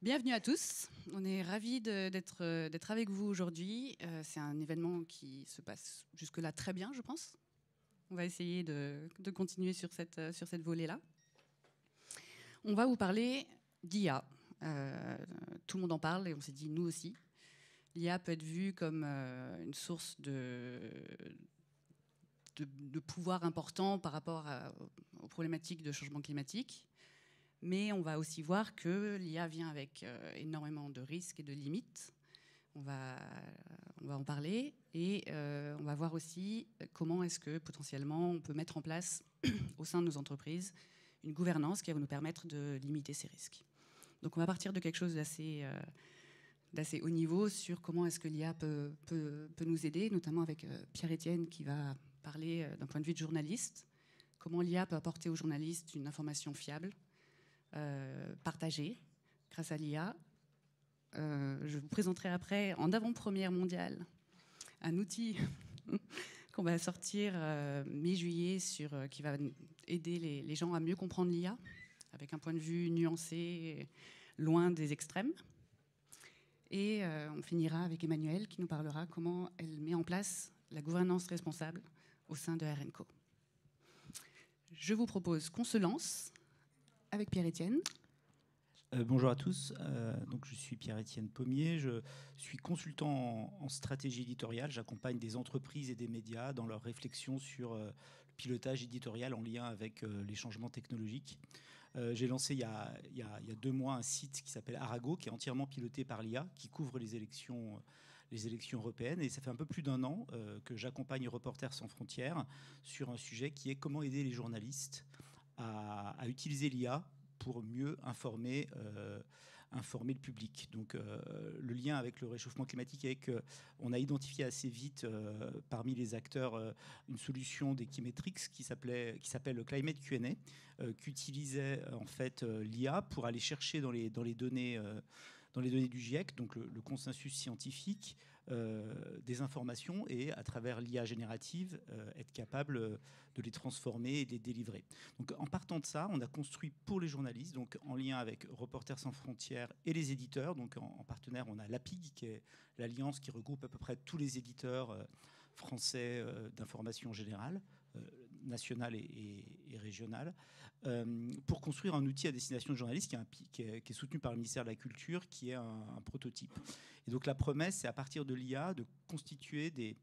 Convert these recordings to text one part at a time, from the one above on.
Bienvenue à tous. On est ravis d'être avec vous aujourd'hui. C'est un événement qui se passe jusque-là très bien, je pense. On va essayer de continuer sur cette volée-là. On va vous parler d'IA. Tout le monde en parle et on s'est dit nous aussi. L'IA peut être vue comme une source de pouvoir important par rapport aux problématiques de changement climatique. Mais on va aussi voir que l'IA vient avec énormément de risques et de limites. On va en parler et on va voir aussi comment est-ce que potentiellement on peut mettre en place au sein de nos entreprises une gouvernance qui va nous permettre de limiter ces risques. Donc on va partir de quelque chose d'assez haut niveau sur comment est-ce que l'IA peut nous aider, notamment avec Pierre-Étienne qui va parler d'un point de vue de journaliste, comment l'IA peut apporter aux journalistes une information fiable, partagée grâce à l'IA. Je vous présenterai après, en avant-première mondiale, un outil qu'on va sortir mi-juillet qui va aider les gens à mieux comprendre l'IA, avec un point de vue nuancé, loin des extrêmes. Et on finira avec Emmanuelle qui nous parlera comment elle met en place la gouvernance responsable au sein de RNCO. Je vous propose qu'on se lance avec Pierre-Étienne. Bonjour à tous, donc je suis Pierre-Étienne Pommier, je suis consultant en stratégie éditoriale, j'accompagne des entreprises et des médias dans leur réflexion sur le pilotage éditorial en lien avec les changements technologiques. J'ai lancé il y a 2 mois un site qui s'appelle Arago, qui est entièrement piloté par l'IA, qui couvre les élections européennes. Et ça fait un peu plus d'1 an que j'accompagne Reporters sans frontières sur un sujet qui est comment aider les journalistes à utiliser l'IA pour mieux informer le public. Donc le lien avec le réchauffement climatique est qu'on a identifié assez vite parmi les acteurs une solution d'Equimetrix qui s'appelle le Climate Q&A, qui utilisait en fait l'IA pour aller chercher dans les données du GIEC, donc le consensus scientifique, des informations et à travers l'IA générative être capable de les transformer et de les délivrer. Donc en partant de ça, on a construit pour les journalistes, donc en lien avec Reporters sans frontières et les éditeurs. Donc en partenaire, on a l'APIG, qui est l'alliance qui regroupe à peu près tous les éditeurs français d'information générale, nationale et régionale, pour construire un outil à destination de journalistes qui est soutenu par le ministère de la Culture, qui est un prototype. Et donc la promesse, c'est à partir de l'IA de constituer des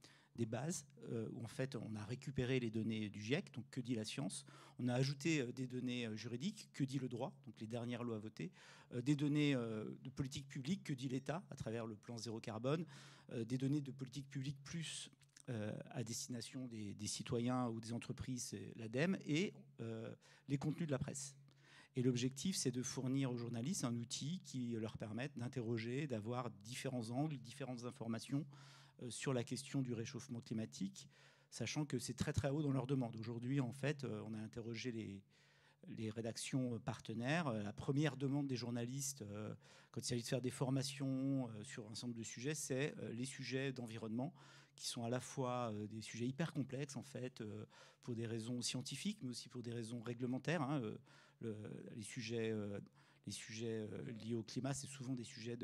bases où en fait on a récupéré les données du GIEC, donc que dit la science, on a ajouté des données juridiques, que dit le droit, donc les dernières lois votées, des données de politique publique, que dit l'État à travers le plan zéro carbone, des données de politique publique plus à destination des citoyens ou des entreprises, l'ADEME, et les contenus de la presse. Et l'objectif, c'est de fournir aux journalistes un outil qui leur permette d'interroger, d'avoir différents angles, différentes informations sur la question du réchauffement climatique, sachant que c'est très très haut dans leur demande. Aujourd'hui, en fait, on a interrogé les rédactions partenaires. La première demande des journalistes, quand il s'agit de faire des formations sur un certain nombre de sujets, c'est les sujets d'environnement, qui sont à la fois des sujets hyper complexes, en fait, pour des raisons scientifiques, mais aussi pour des raisons réglementaires. Les sujets liés au climat, c'est souvent des sujets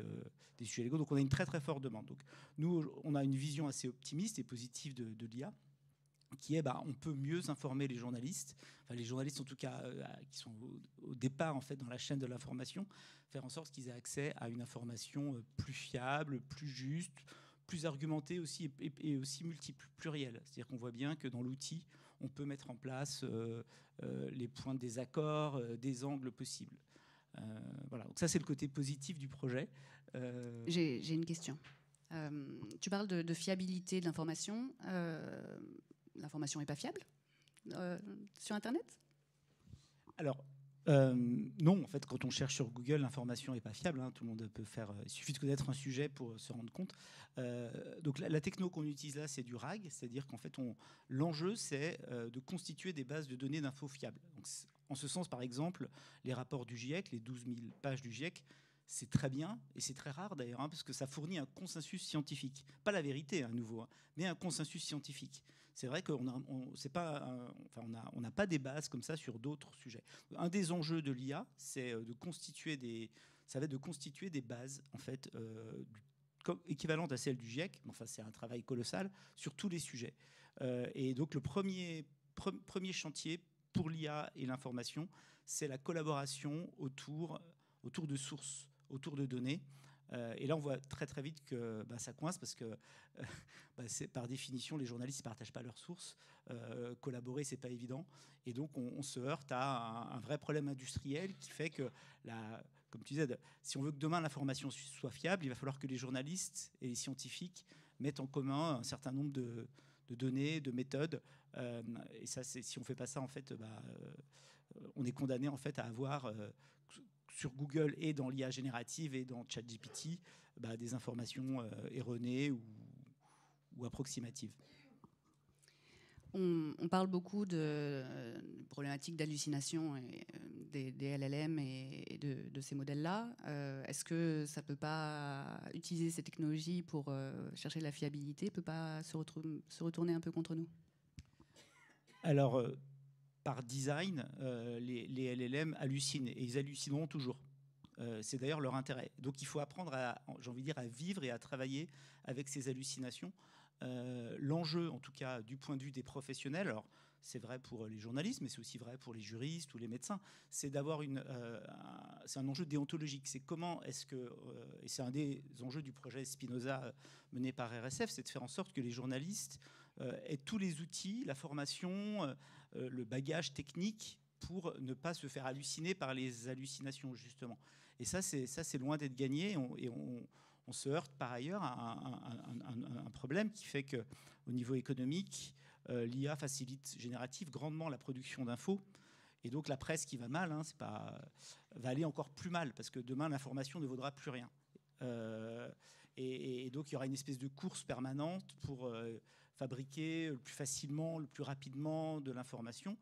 légaux. Donc on a une très très forte demande. Donc nous, on a une vision assez optimiste et positive de l'IA, qui est, on peut mieux informer les journalistes, enfin les journalistes en tout cas qui sont au départ en fait dans la chaîne de l'information, faire en sorte qu'ils aient accès à une information plus fiable, plus juste, plus argumentée aussi et aussi multiple, plurielle. C'est-à-dire qu'on voit bien que dans l'outil, on peut mettre en place les points de désaccord, des angles possibles. Voilà, donc ça c'est le côté positif du projet. J'ai une question. Tu parles de fiabilité de l'information. L'information n'est pas fiable sur Internet ? Alors, non, en fait, quand on cherche sur Google, l'information n'est pas fiable. Tout le monde peut faire. Il suffit de connaître un sujet pour se rendre compte. Donc, la techno qu'on utilise là, c'est du RAG, c'est-à-dire qu'en fait, l'enjeu, c'est de constituer des bases de données d'infos fiables. Donc, en ce sens, par exemple, les rapports du GIEC, les 12 000 pages du GIEC, c'est très bien, et c'est très rare d'ailleurs, parce que ça fournit un consensus scientifique. Pas la vérité, à nouveau, mais un consensus scientifique. C'est vrai qu'on n'a pas des bases comme ça sur d'autres sujets. Un des enjeux de l'IA, c'est de constituer des ça va être de constituer des bases en fait équivalentes à celles du GIEC. Enfin, c'est un travail colossal sur tous les sujets. Et donc le premier chantier pour l'IA et l'information, c'est la collaboration autour de sources, autour de données. Et là, on voit très très vite que ça coince parce que par définition, les journalistes ne partagent pas leurs sources. Collaborer, c'est pas évident. Et donc, on se heurte à un vrai problème industriel qui fait que, comme tu disais, si on veut que demain l'information soit fiable, il va falloir que les journalistes et les scientifiques mettent en commun un certain nombre de données, de méthodes. Et ça, si on ne fait pas ça, en fait, on est condamné en fait à avoir sur Google et dans l'IA générative et dans ChatGPT des informations erronées ou approximatives. On parle beaucoup de problématiques d'hallucination des LLM et de ces modèles-là. Est-ce que ça ne peut pas utiliser ces technologies pour chercher de la fiabilité, peut pas se retourner un peu contre nous? Alors, par design, les LLM hallucinent et ils hallucineront toujours. C'est d'ailleurs leur intérêt. Donc il faut apprendre j'ai envie de dire, à vivre et à travailler avec ces hallucinations. L'enjeu, en tout cas du point de vue des professionnels, alors c'est vrai pour les journalistes, mais c'est aussi vrai pour les juristes ou les médecins, c'est d'avoir c'est un enjeu déontologique. C'est comment est-ce que, et c'est un des enjeux du projet Spinoza mené par RSF, c'est de faire en sorte que les journalistes aient tous les outils, la formation, le bagage technique pour ne pas se faire halluciner par les hallucinations, justement. Et ça, c'est loin d'être gagné. On se heurte par ailleurs à un problème qui fait qu'au niveau économique, l'IA facilite générative grandement la production d'infos. Et donc la presse qui va mal, va aller encore plus mal, parce que demain, l'information ne vaudra plus rien. Et donc il y aura une espèce de course permanente pour fabriquer le plus facilement, le plus rapidement de l'information.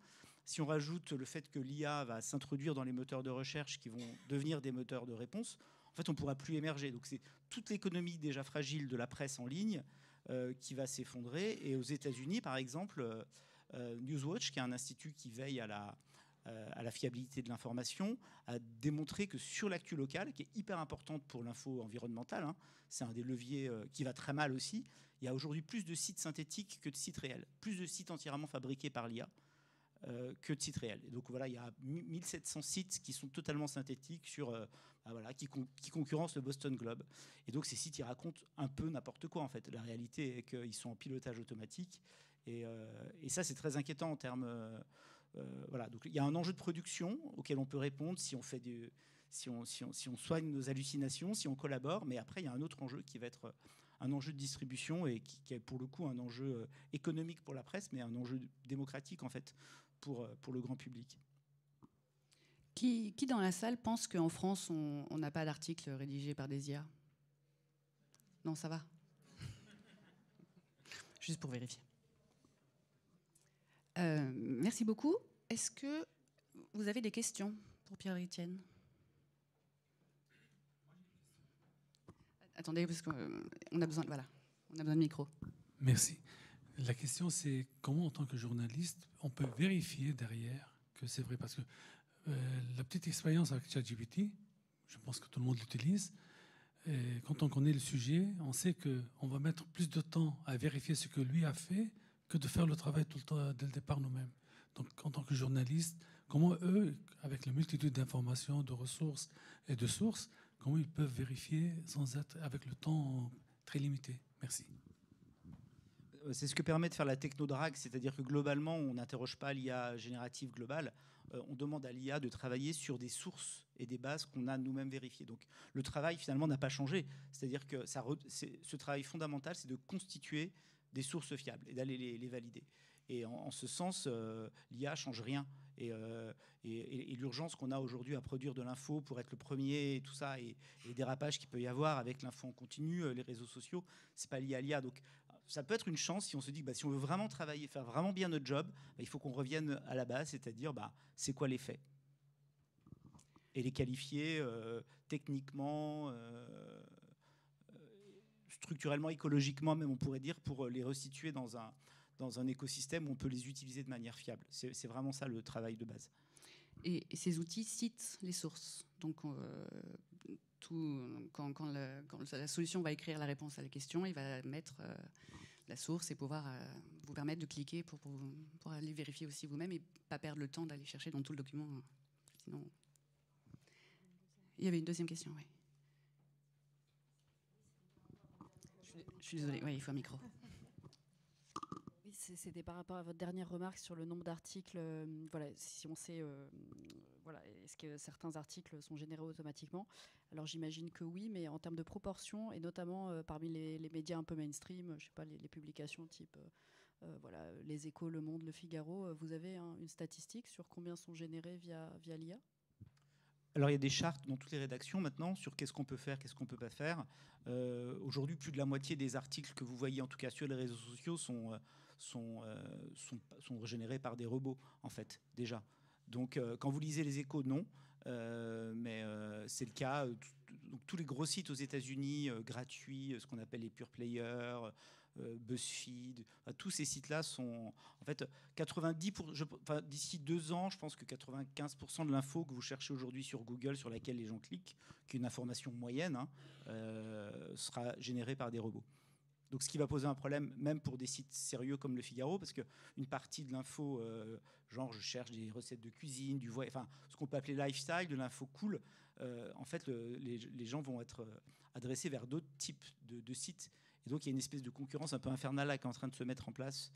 Si on rajoute le fait que l'IA va s'introduire dans les moteurs de recherche qui vont devenir des moteurs de réponse, en fait, on ne pourra plus émerger. Donc c'est toute l'économie déjà fragile de la presse en ligne qui va s'effondrer. Et aux États-Unis, par exemple, Newswatch, qui est un institut qui veille à la fiabilité de l'information, a démontré que sur l'actu locale, qui est hyper importante pour l'info environnementale, c'est un des leviers qui va très mal aussi, il y a aujourd'hui plus de sites synthétiques que de sites réels, plus de sites entièrement fabriqués par l'IA que de sites réels. Et donc voilà, il y a 1700 sites qui sont totalement synthétiques qui concurrencent le Boston Globe. Et donc ces sites, ils racontent un peu n'importe quoi en fait. La réalité est qu'ils sont en pilotage automatique. Et ça, c'est très inquiétant en termes... voilà. Donc il y a un enjeu de production auquel on peut répondre si on soigne nos hallucinations, si on collabore. Mais après, il y a un autre enjeu qui va être un enjeu de distribution et qui est pour le coup un enjeu économique pour la presse, mais un enjeu démocratique en fait pour le grand public. Qui dans la salle pense qu'en France, on n'a pas d'article rédigé par des IA? Non, ça va. Juste pour vérifier. Merci beaucoup. Est-ce que vous avez des questions pour Pierre-Etienne? Attendez, parce qu'on a besoin de micro. Merci. La question, c'est comment, en tant que journaliste, on peut vérifier derrière que c'est vrai? Parce que la petite expérience avec ChatGPT, je pense que tout le monde l'utilise. Et quand on connaît le sujet, on sait qu'on va mettre plus de temps à vérifier ce que lui a fait que de faire le travail tout le temps dès le départ nous-mêmes. Donc, en tant que journaliste, comment eux, avec la multitude d'informations, de ressources et de sources, comment ils peuvent vérifier sans être avec le temps très limité? Merci. C'est ce que permet de faire la technodrague, c'est-à-dire que globalement, on n'interroge pas l'IA générative globale, on demande à l'IA de travailler sur des sources et des bases qu'on a nous-mêmes vérifiées. Donc le travail, finalement, n'a pas changé. C'est-à-dire que ce travail fondamental, c'est de constituer des sources fiables et d'aller les valider. Et en ce sens, l'IA ne change rien. Et l'urgence qu'on a aujourd'hui à produire de l'info pour être le premier et tout ça, et les dérapages qu'il peut y avoir avec l'info en continu, les réseaux sociaux, c'est pas lié à l'IA. Donc ça peut être une chance si on se dit que si on veut vraiment travailler, faire vraiment bien notre job, il faut qu'on revienne à la base, c'est-à-dire c'est quoi les faits et les qualifier techniquement, structurellement, écologiquement même, on pourrait dire, pour les resituer dans un écosystème où on peut les utiliser de manière fiable. C'est vraiment ça le travail de base. Et ces outils citent les sources. Donc, quand la solution va écrire la réponse à la question, il va mettre la source et pouvoir vous permettre de cliquer pour aller vérifier aussi vous-même et pas perdre le temps d'aller chercher dans tout le document. Sinon, il y avait une deuxième question, oui. Je suis désolée, oui, il faut un micro. Oui, c'était par rapport à votre dernière remarque sur le nombre d'articles. Voilà, si on sait, voilà, est-ce que certains articles sont générés automatiquement? Alors j'imagine que oui, mais en termes de proportion, et notamment parmi les médias un peu mainstream, je sais pas, les publications type voilà, Les Échos, Le Monde, Le Figaro, vous avez une statistique sur combien sont générés via l'IA? Alors il y a des chartes dans toutes les rédactions maintenant sur qu'est-ce qu'on peut faire, qu'est-ce qu'on ne peut pas faire. Aujourd'hui, plus de la moitié des articles que vous voyez, en tout cas sur les réseaux sociaux, sont générés par des robots, en fait, déjà. Donc quand vous lisez Les Échos, non. Mais c'est le cas. Donc, tous les gros sites aux États-Unis gratuits, ce qu'on appelle les pure players, BuzzFeed, tous ces sites-là sont en fait 90%. D'ici 2 ans, je pense que 95% de l'info que vous cherchez aujourd'hui sur Google, sur laquelle les gens cliquent, qui est une information moyenne, sera générée par des robots. Donc, ce qui va poser un problème, même pour des sites sérieux comme Le Figaro, parce qu'une partie de l'info, genre je cherche des recettes de cuisine, ce qu'on peut appeler lifestyle, de l'info cool, en fait, les gens vont être adressés vers d'autres types de sites. Et donc, il y a une espèce de concurrence un peu infernale là, qui est en train de se mettre en place,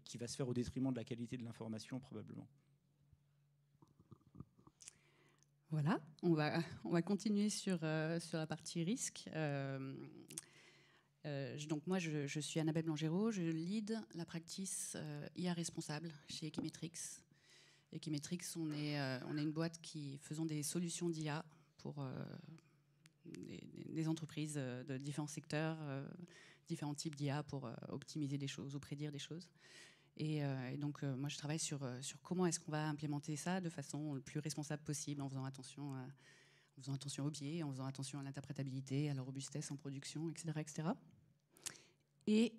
qui va se faire au détriment de la qualité de l'information, probablement. Voilà, on va continuer sur la partie risque. Donc moi, je suis Annabelle Blangerot, je lead la practice IA responsable chez Equimetrix. Equimetrix, on est une boîte qui faisons des solutions d'IA pour des entreprises de différents secteurs, différents types d'IA pour optimiser des choses ou prédire des choses. Et donc, moi, je travaille sur comment est-ce qu'on va implémenter ça de façon le plus responsable possible, en faisant attention aux biais, en faisant attention à l'interprétabilité, à la robustesse en production, etc., etc. Et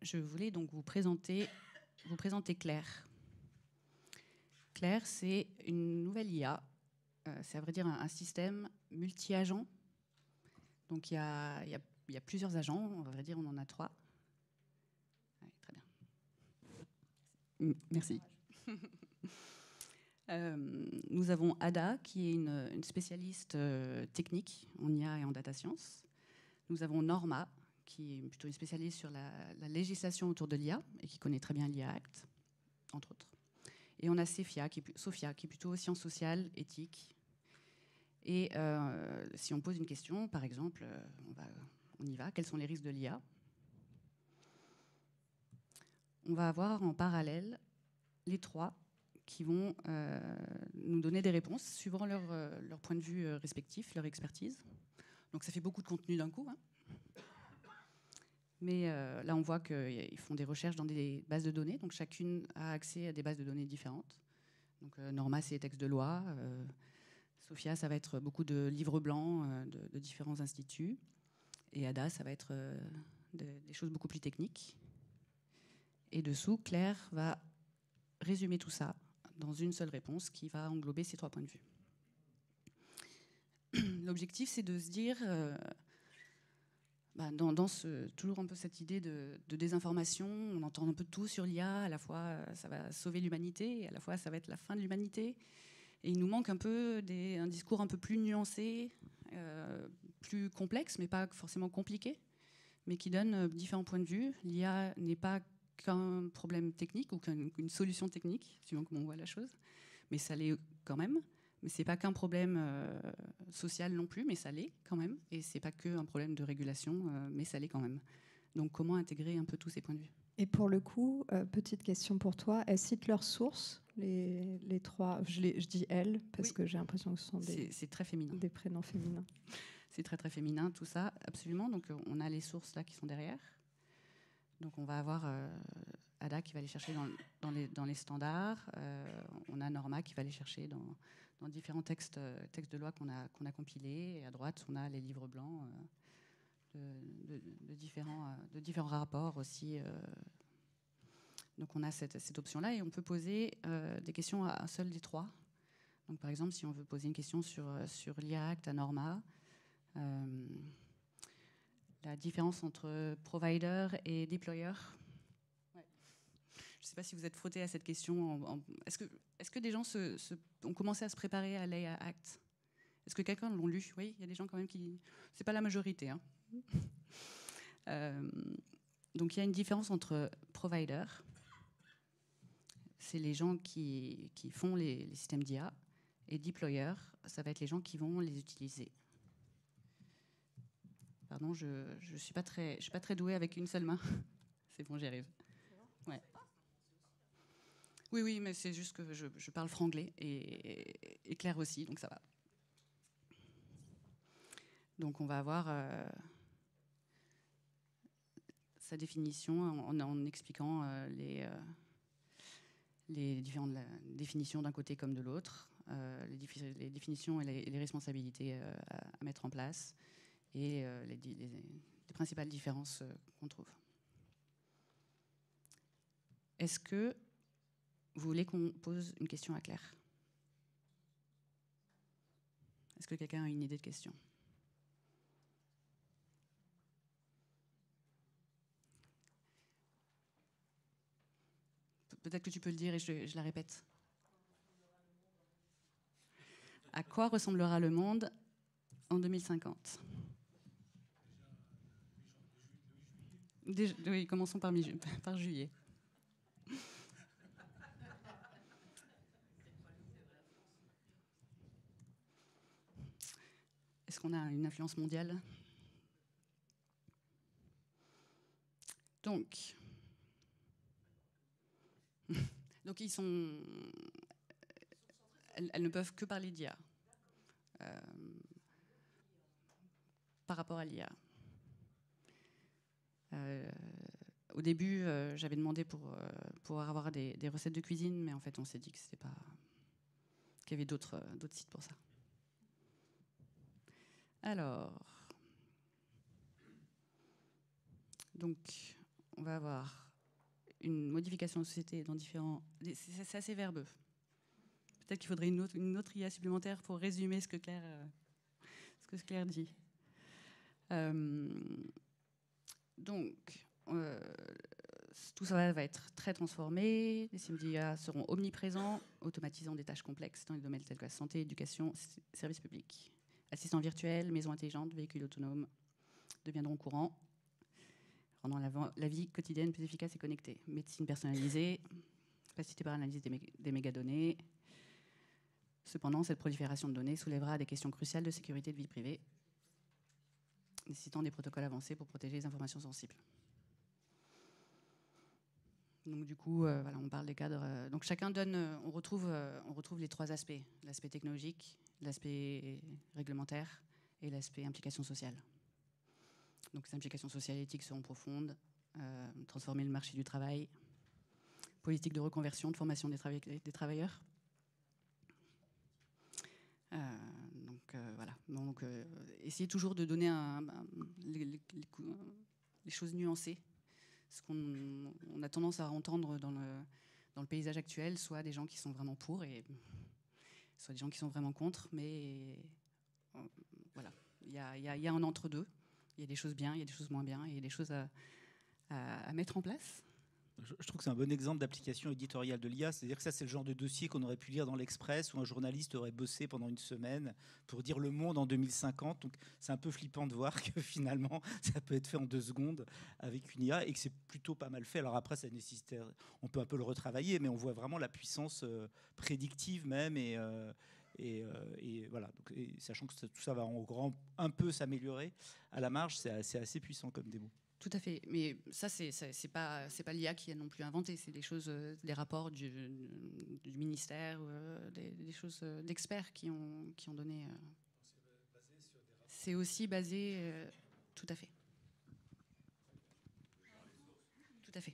je voulais donc vous présenter Claire. Claire, c'est une nouvelle IA. C'est à vrai dire un système multi-agent. Donc, il y a plusieurs agents. À vrai dire, on en a 3. Ouais, très bien. Merci. Nous avons Ada, qui est une spécialiste technique en IA et en data science. Nous avons Norma, qui est plutôt une spécialiste sur la législation autour de l'IA et qui connaît très bien l'IA Act, entre autres. Et on a Sophia, qui est plutôt sciences sociales, éthique. Et si on pose une question, par exemple, on y va, quels sont les risques de l'IA? On va avoir en parallèle les 3 qui vont nous donner des réponses suivant leur point de vue respectif, leur expertise. Donc ça fait beaucoup de contenu d'un coup. Mais là, on voit qu'ils font des recherches dans des bases de données. Donc chacune a accès à des bases de données différentes. Donc Norma, c'est les textes de loi. Sophia, ça va être beaucoup de livres blancs de différents instituts. Et Ada, ça va être des choses beaucoup plus techniques. Et dessous, Claire va résumer tout ça dans une seule réponse qui va englober ces 3 points de vue. L'objectif, c'est de se dire, toujours un peu cette idée de désinformation, on entend un peu de tout sur l'IA, à la fois ça va sauver l'humanité, et à la fois ça va être la fin de l'humanité. Et il nous manque un peu un discours un peu plus nuancé, plus complexe, mais pas forcément compliqué, mais qui donne différents points de vue. L'IA n'est pas qu'un problème technique ou qu'une solution technique, suivant comment on voit la chose, mais ça l'est quand même. Mais c'est pas qu'un problème social non plus, mais ça l'est quand même. Et c'est pas qu'un problème de régulation, mais ça l'est quand même. Donc comment intégrer un peu tous ces points de vue? Et pour le coup, petite question pour toi, elles citent leurs sources, les 3, je dis elles, parce oui. Que j'ai l'impression que ce sont c'est très féminin. Des prénoms féminins. C'est très très féminin, tout ça, absolument. Donc on a les sources là qui sont derrière. Donc on va avoir Ada qui va aller chercher dans les standards. On a Norma qui va aller chercher dans différents textes de loi qu'on a compilés. Et à droite, on a les livres blancs de différents rapports aussi. Donc on a cette option-là et on peut poser des questions à un seul des 3. Donc, par exemple, si on veut poser une question sur l'IA Act à Norma, la différence entre provider et deployer. Ouais. Je ne sais pas si vous êtes frotté à cette question. Est-ce que des gens ont commencé à se préparer à l'IA Act? Est-ce que quelqu'un l'ont lu? Oui, il y a des gens quand même qui... C'est pas la majorité. Hein. Donc il y a une différence entre provider, c'est les gens qui font les systèmes d'IA, et deployer, ça va être les gens qui vont les utiliser. Pardon, je ne suis pas très douée avec une seule main. C'est bon, j'y arrive. Ouais. Oui, mais c'est juste que je parle franglais et Claire aussi, donc ça va. Donc on va avoir sa définition en expliquant les différentes définitions d'un côté comme de l'autre, les définitions et les responsabilités à mettre en place et les principales différences qu'on trouve. Est-ce que vous voulez qu'on pose une question à Claire? Est-ce que quelqu'un a une idée de question? Peut-être que tu peux le dire et je la répète. À quoi ressemblera le monde en 2050? Oui, commençons par juillet. Est-ce qu'on a une influence mondiale? Donc ils sont... Elles ne peuvent que parler d'IA. Par rapport à l'IA. Au début, j'avais demandé pour pouvoir avoir des recettes de cuisine, mais en fait, on s'est dit que c'était pas... qu'il y avait d'autres sites pour ça. Alors... Donc, on va avoir une modification de société dans différents... C'est assez verbeux. Peut-être qu'il faudrait une autre IA supplémentaire pour résumer ce que Claire dit. Donc, tout ça va être très transformé. Les systèmes d'IA seront omniprésents, automatisant des tâches complexes dans les domaines tels que la santé, l'éducation, services publics. Assistants virtuels, maisons intelligentes, véhicules autonomes deviendront courants, rendant la vie quotidienne plus efficace et connectée. Médecine personnalisée, facilitée par l'analyse des mégadonnées. Cependant, cette prolifération de données soulèvera des questions cruciales de sécurité et de vie privée, nécessitant des protocoles avancés pour protéger les informations sensibles. Donc du coup, voilà, on parle des cadres. Donc chacun donne, on retrouve les trois aspects, l'aspect technologique, l'aspect réglementaire et l'aspect implication sociale. Donc les implications sociales et éthiques seront profondes, transformer le marché du travail, politique de reconversion, de formation des travailleurs. Voilà. Donc essayer toujours de donner les choses nuancées. Ce qu'on a tendance à entendre dans le paysage actuel, soit des gens qui sont vraiment pour, et soit des gens qui sont vraiment contre, mais voilà, il y a un entre-deux. Il y a des choses bien, il y a des choses moins bien, il y a des choses à mettre en place. Je trouve que c'est un bon exemple d'application éditoriale de l'IA. C'est-à-dire que ça, c'est le genre de dossier qu'on aurait pu lire dans l'Express, où un journaliste aurait bossé pendant une semaine pour dire le monde en 2050. Donc c'est un peu flippant de voir que finalement, ça peut être fait en 2 secondes avec une IA et que c'est plutôt pas mal fait. Alors après, ça nécessite, on peut un peu le retravailler, mais on voit vraiment la puissance prédictive même et voilà. Donc, sachant que tout ça va un peu s'améliorer à la marge, c'est assez puissant comme démo. Tout à fait, mais ça c'est pas l'IA qui a non plus inventé, c'est des choses, des rapports du ministère, des choses d'experts qui ont donné. C'est aussi basé, tout à fait. Tout à fait.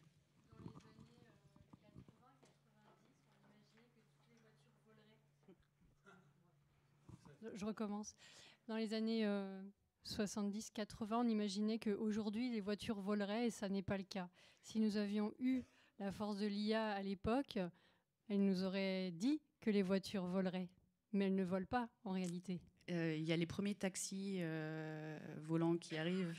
Je recommence. Dans les années 70-80, on imaginait qu'aujourd'hui, les voitures voleraient et ça n'est pas le cas. Si nous avions eu la force de l'IA à l'époque, elle nous aurait dit que les voitures voleraient. mais elles ne volent pas en réalité. Il y a les premiers taxis volants qui arrivent.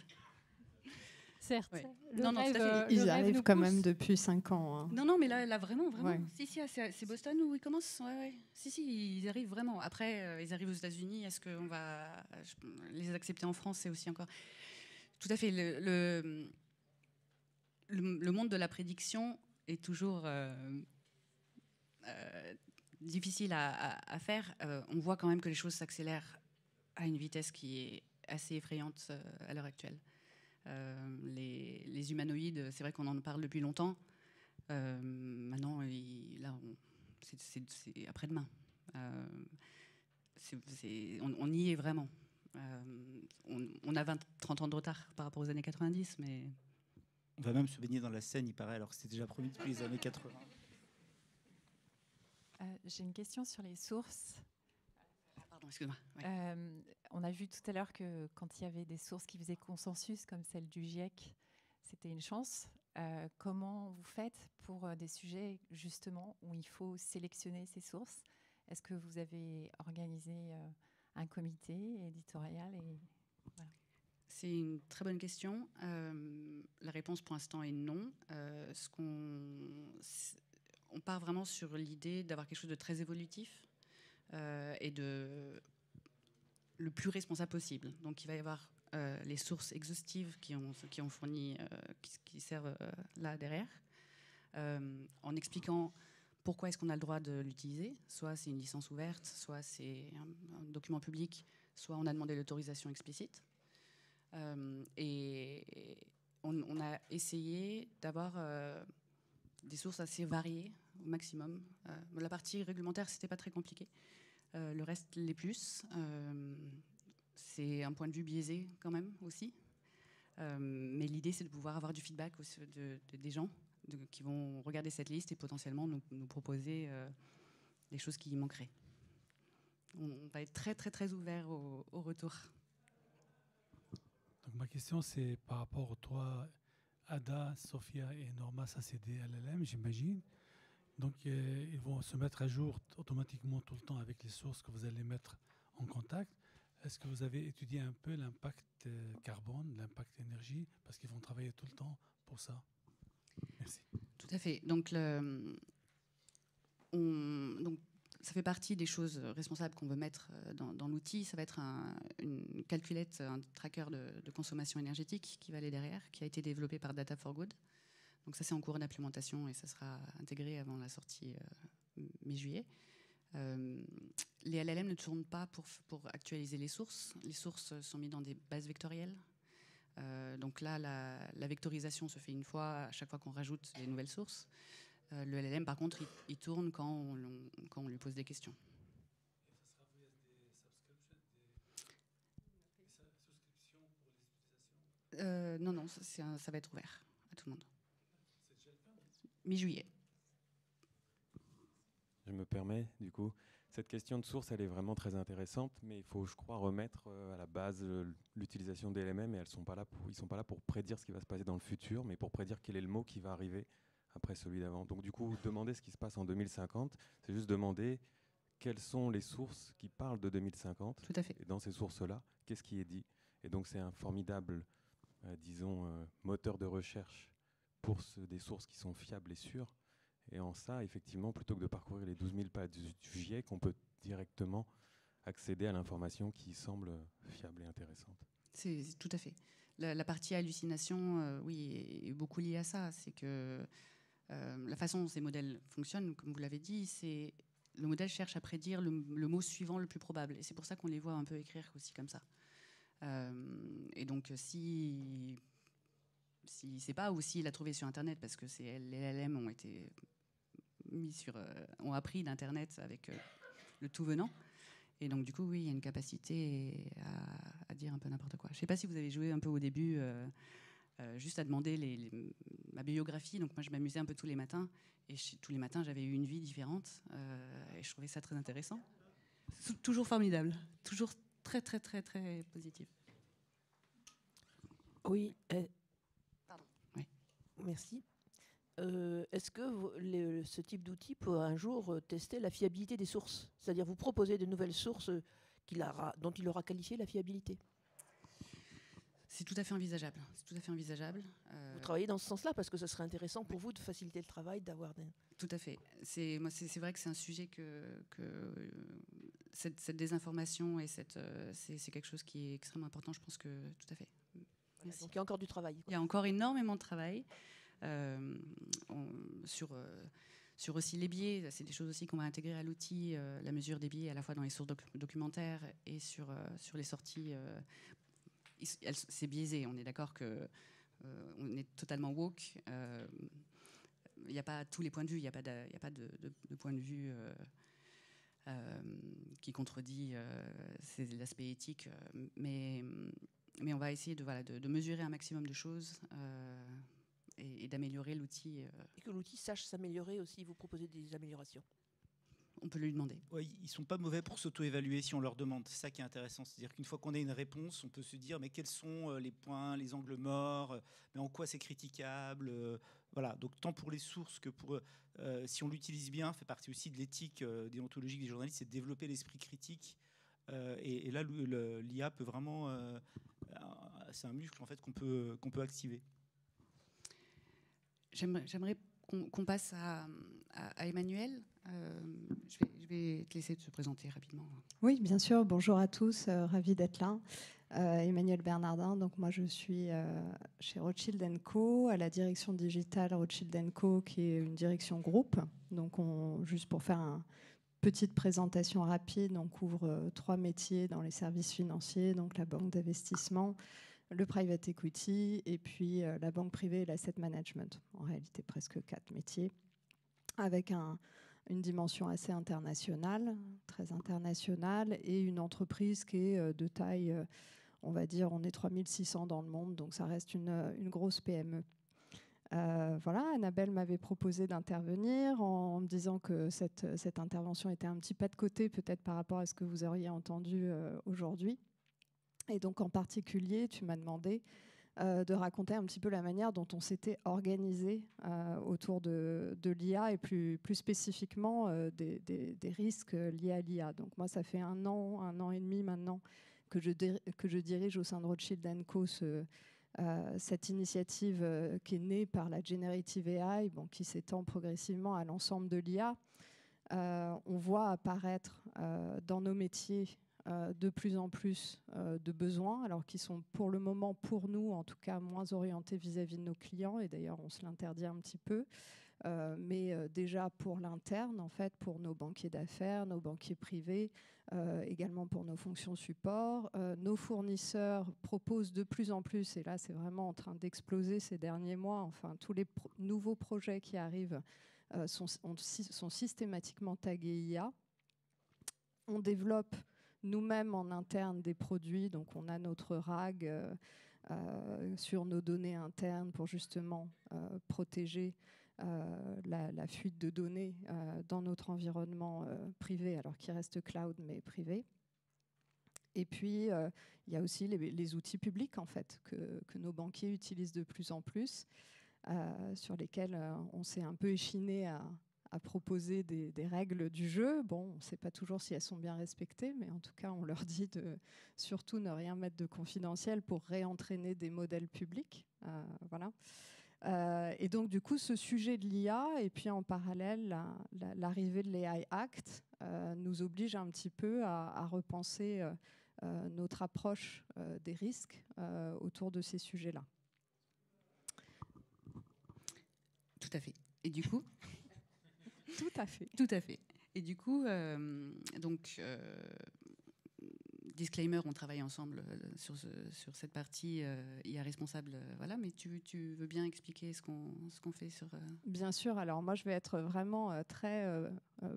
Certes, Ouais. le Non, non, rêve, tout à fait. le Ils rêve arrivent nous quand pousse. même depuis 5 ans. Hein. Non, mais là vraiment. Ouais. Si, c'est Boston où ils commencent. Ouais. Si, ils arrivent vraiment. Après, ils arrivent aux États-Unis. Est-ce qu'on va les accepter en France? C'est aussi encore. Tout à fait. Le monde de la prédiction est toujours difficile à faire. On voit quand même que les choses s'accélèrent à une vitesse qui est assez effrayante à l'heure actuelle. Les humanoïdes, c'est vrai qu'on en parle depuis longtemps. Maintenant, c'est après-demain. On y est vraiment. On a 20-30 ans de retard par rapport aux années 90, mais... On va même se baigner dans la Seine, il paraît, alors que c'était déjà promis depuis les années 80. J'ai une question sur les sources. Pardon, excuse-moi. Ouais. On a vu tout à l'heure que quand il y avait des sources qui faisaient consensus, comme celle du GIEC, c'était une chance. Comment vous faites pour des sujets, justement, où il faut sélectionner ces sources? Est-ce que vous avez organisé un comité éditorial voilà. C'est une très bonne question. La réponse pour l'instant est non. On part vraiment sur l'idée d'avoir quelque chose de très évolutif et de le plus responsable possible. Donc il va y avoir les sources exhaustives qui ont fourni, qui servent là derrière, en expliquant pourquoi est-ce qu'on a le droit de l'utiliser. Soit c'est une licence ouverte, soit c'est un document public, soit on a demandé l'autorisation explicite. Et on a essayé d'avoir des sources assez variées au maximum. La partie réglementaire, c'était pas très compliqué. Le reste, les plus. C'est un point de vue biaisé quand même aussi. Mais l'idée, c'est de pouvoir avoir du feedback des gens qui vont regarder cette liste et potentiellement nous proposer des choses qui y manqueraient. On va être très, très, très ouvert au retour. Donc ma question, c'est par rapport aux trois, Ada, Sophia et Norma, ça c'est des LLM, j'imagine. Donc ils vont se mettre à jour automatiquement tout le temps avec les sources que vous allez mettre en contact. Est-ce que vous avez étudié un peu l'impact carbone, l'impact énergie, parce qu'ils vont travailler tout le temps pour ça? Merci. Tout à fait. Donc, ça fait partie des choses responsables qu'on veut mettre dans l'outil. Ça va être une calculette, un tracker de consommation énergétique qui va aller derrière, qui a été développé par Data for Good. Donc ça, c'est en cours d'implémentation et ça sera intégré avant la sortie mi-juillet. Les LLM ne tournent pas pour actualiser les sources. Les sources sont mises dans des bases vectorielles. Donc là, la vectorisation se fait une fois à chaque fois qu'on rajoute les nouvelles sources. Le LLM, par contre, il tourne quand on lui pose des questions. Non, ça va être ouvert à tout le monde. Mi-juillet. Je me permets, du coup, cette question de source, elle est vraiment très intéressante, mais il faut, je crois, remettre à la base l'utilisation des LLM, et ils sont pas là pour prédire ce qui va se passer dans le futur, mais pour prédire quel est le mot qui va arriver après celui d'avant. Donc du coup, demander ce qui se passe en 2050, c'est juste demander quelles sont les sources qui parlent de 2050. Tout à fait. Et dans ces sources-là, qu'est-ce qui est dit? Et donc c'est un formidable, moteur de recherche pour des sources qui sont fiables et sûres. Et en ça, effectivement, plutôt que de parcourir les 12 000 pages du GIEC, on peut directement accéder à l'information qui semble fiable et intéressante. C'est tout à fait. La partie hallucination, oui, est beaucoup liée à ça. C'est que la façon dont ces modèles fonctionnent, comme vous l'avez dit, c'est le modèle cherche à prédire le mot suivant le plus probable. Et c'est pour ça qu'on les voit un peu écrire aussi comme ça. Et donc, si c'est pas, ou s'il a trouvé sur Internet, parce que les LLM ont été ont appris d'Internet avec le tout venant. Et donc, du coup, oui, il y a une capacité à dire un peu n'importe quoi. Je ne sais pas si vous avez joué un peu au début, juste à demander ma biographie. Donc, moi, je m'amusais un peu tous les matins. Et tous les matins, j'avais eu une vie différente. Et je trouvais ça très intéressant. Toujours formidable. Toujours très, très, très, très positif. Oui. Pardon. Oui. Merci. est-ce que ce type d'outil peut un jour tester la fiabilité des sources? C'est-à-dire vous proposer de nouvelles sources dont il aura qualifié la fiabilité? C'est tout à fait envisageable. C'est tout à fait envisageable. Vous travaillez dans ce sens-là parce que ce serait intéressant pour vous de faciliter le travail, d'avoir des... Tout à fait. C'est vrai que c'est un sujet cette désinformation et c'est quelque chose qui est extrêmement important. Je pense que tout à fait. Voilà, donc il y a encore du travail. Il y a encore énormément de travail sur aussi les biais. C'est des choses aussi qu'on va intégrer à l'outil, la mesure des biais à la fois dans les sources documentaires et sur les sorties. C'est biaisé. On est d'accord que on est totalement woke. Il n'y a pas tous les points de vue. Il n'y a pas de point de vue qui contredit l'aspect éthique. Mais on va essayer de mesurer un maximum de choses et d'améliorer l'outil. Et que l'outil sache s'améliorer aussi, vous proposer des améliorations. On peut lui demander. Ouais, ils ne sont pas mauvais pour s'auto-évaluer si on leur demande. C'est ça qui est intéressant. C'est-à-dire qu'une fois qu'on a une réponse, on peut se dire mais quels sont les points, les angles morts, mais en quoi c'est critiquable. Voilà. Donc tant pour les sources que pour... si on l'utilise bien, fait partie aussi de l'éthique déontologique des journalistes, c'est de développer l'esprit critique. Et là, l'IA peut vraiment... c'est un muscle en fait, qu'on peut activer. J'aimerais qu'on passe à Emmanuel. Je vais te laisser te présenter rapidement. Oui, bien sûr. Bonjour à tous. Ravi d'être là. Emmanuel Bernardin. Donc moi, je suis chez Rothschild & Co, à la direction digitale Rothschild & Co, qui est une direction groupe. Donc juste pour faire une petite présentation rapide, on couvre 3 métiers dans les services financiers, donc la banque d'investissement, le private equity et puis la banque privée et l'asset management. En réalité, presque 4 métiers, avec une dimension assez internationale, très internationale, et une entreprise qui est de taille, on va dire, on est 3600 dans le monde, donc ça reste une grosse PME. Voilà, Annabelle m'avait proposé d'intervenir en me disant que cette intervention était un petit pas de côté, peut-être par rapport à ce que vous auriez entendu aujourd'hui. Et donc, en particulier, tu m'as demandé de raconter un petit peu la manière dont on s'était organisé autour de l'IA et plus spécifiquement des risques liés à l'IA. Donc moi, ça fait un an et demi maintenant que je dirige au sein de Rothschild & Co cette initiative qui est née par la Generative AI, qui s'étend progressivement à l'ensemble de l'IA. On voit apparaître dans nos métiers de plus en plus de besoins, alors qui sont pour le moment, pour nous en tout cas, moins orientés vis-à-vis de nos clients, et d'ailleurs on se l'interdit un petit peu, mais déjà pour l'interne, en fait, pour nos banquiers d'affaires, nos banquiers privés, également pour nos fonctions support. Nos fournisseurs proposent de plus en plus, et là c'est vraiment en train d'exploser ces derniers mois, enfin tous les nouveaux projets qui arrivent sont systématiquement tagués IA. On développe nous-mêmes en interne des produits, donc on a notre RAG sur nos données internes pour justement protéger la fuite de données dans notre environnement privé, alors qu'il reste cloud mais privé. Et puis il y a aussi les outils publics en fait que nos banquiers utilisent de plus en plus, sur lesquels on s'est un peu échiné à proposer des règles du jeu. Bon, on ne sait pas toujours si elles sont bien respectées, mais en tout cas, on leur dit de surtout ne rien mettre de confidentiel pour réentraîner des modèles publics. Voilà. Et donc, du coup, ce sujet de l'IA, et puis en parallèle, l'arrivée de l'AI Act nous oblige un petit peu à repenser notre approche des risques autour de ces sujets-là. Tout à fait. Et du coup... Tout à fait. Tout à fait. Et du coup, disclaimer, on travaille ensemble sur cette partie IA responsable, voilà. Mais tu veux bien expliquer ce qu'on fait sur... Bien sûr. Alors moi, je vais être vraiment très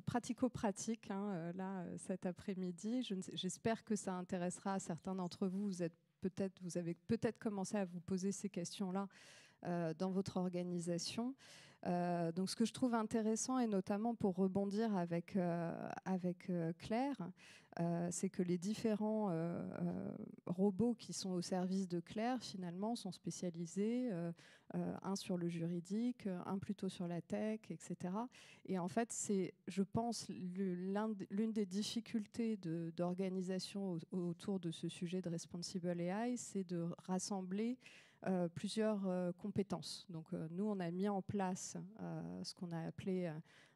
pratico-pratique là cet après-midi. J'espère que ça intéressera certains d'entre vous. Vous avez peut-être commencé à vous poser ces questions-là dans votre organisation. Donc ce que je trouve intéressant, et notamment pour rebondir avec Claire, c'est que les différents robots qui sont au service de Claire, finalement, sont spécialisés, un sur le juridique, un plutôt sur la tech, etc. Et en fait, c'est, je pense, l'une des difficultés d'organisation autour de ce sujet de Responsible AI, c'est de rassembler plusieurs compétences. Donc, nous, on a mis en place ce qu'on a appelé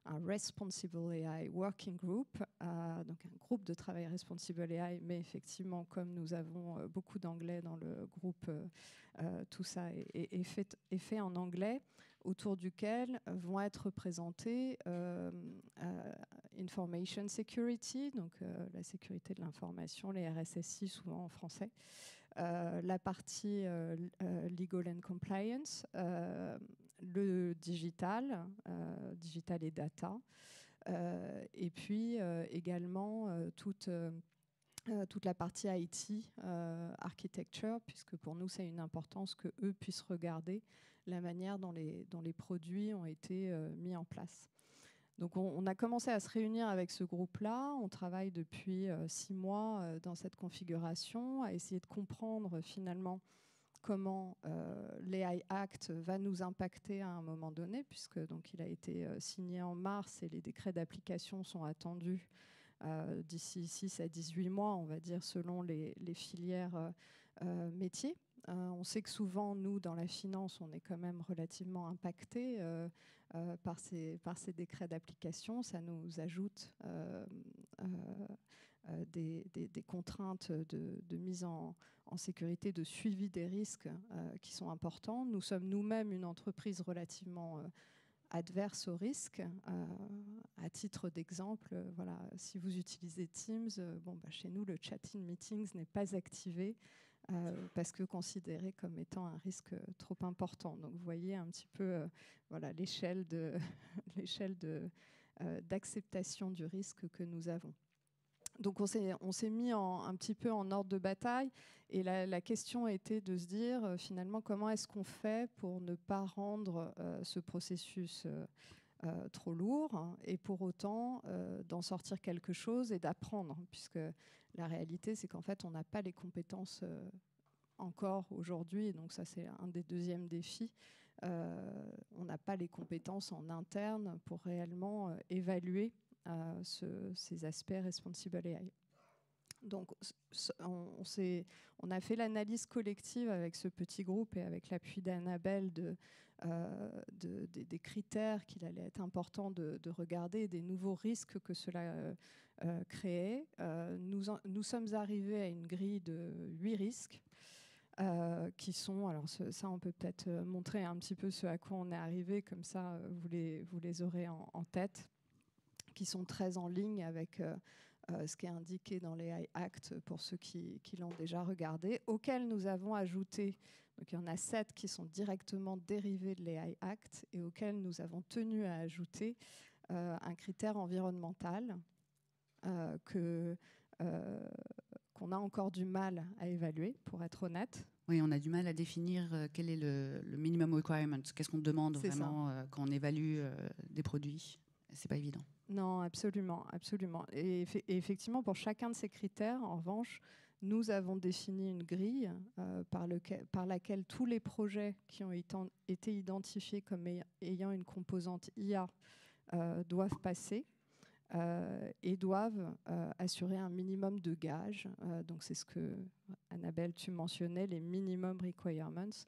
un Responsible AI Working Group, donc un groupe de travail Responsible AI, mais effectivement, comme nous avons beaucoup d'anglais dans le groupe, tout ça est fait en anglais, autour duquel vont être présentés Information Security, donc la sécurité de l'information, les RSSI souvent en français, la partie Legal and Compliance, le digital, digital et data, et puis également toute la partie IT, architecture, puisque pour nous c'est une importance que eux puissent regarder la manière dont les produits ont été mis en place. Donc on a commencé à se réunir avec ce groupe-là. On travaille depuis 6 mois dans cette configuration, à essayer de comprendre finalement comment l'AI Act va nous impacter à un moment donné, puisque donc, il a été signé en mars et les décrets d'application sont attendus d'ici 6 à 18 mois, on va dire, selon les filières métiers. On sait que souvent, nous, dans la finance, on est quand même relativement impacté par ces décrets d'application. Ça nous ajoute des contraintes de mise en sécurité, de suivi des risques qui sont importants. Nous sommes nous-mêmes une entreprise relativement adverse au risque. À titre d'exemple, voilà, si vous utilisez Teams, chez nous, le chat-in meetings n'est pas activé parce que considéré comme étant un risque trop important. Donc vous voyez un petit peu voilà, l'échelle d'acceptation du risque que nous avons. Donc on s'est mis un petit peu en ordre de bataille et la question était de se dire finalement comment est-ce qu'on fait pour ne pas rendre ce processus trop lourd, hein, et pour autant d'en sortir quelque chose et d'apprendre, puisque la réalité c'est qu'en fait on n'a pas les compétences encore aujourd'hui, et donc ça c'est un des deuxièmes défis. On n'a pas les compétences en interne pour réellement évaluer ces aspects Responsible AI. Donc, on a fait l'analyse collective avec ce petit groupe et avec l'appui d'Annabelle des critères qu'il allait être important de regarder, des nouveaux risques que cela créait. Nous sommes arrivés à une grille de 8 risques qui sont, alors ça on peut peut-être montrer un petit peu ce à quoi on est arrivé, comme ça vous les aurez en tête, qui sont très en ligne avec ce qui est indiqué dans l'AI Act pour ceux qui l'ont déjà regardé, auxquels nous avons ajouté, donc il y en a 7 qui sont directement dérivés de l'AI Act et auxquels nous avons tenu à ajouter un critère environnemental qu'on a encore du mal à évaluer, pour être honnête. Oui, on a du mal à définir quel est le minimum requirement, qu'est-ce qu'on demande vraiment quand on évalue des produits. C'est pas évident. Non, absolument, absolument. Et effectivement, pour chacun de ces critères, en revanche, nous avons défini une grille par laquelle tous les projets qui ont été identifiés comme ayant une composante IA doivent passer et doivent assurer un minimum de gages. Donc c'est ce que, Annabelle, tu mentionnais, les minimum requirements.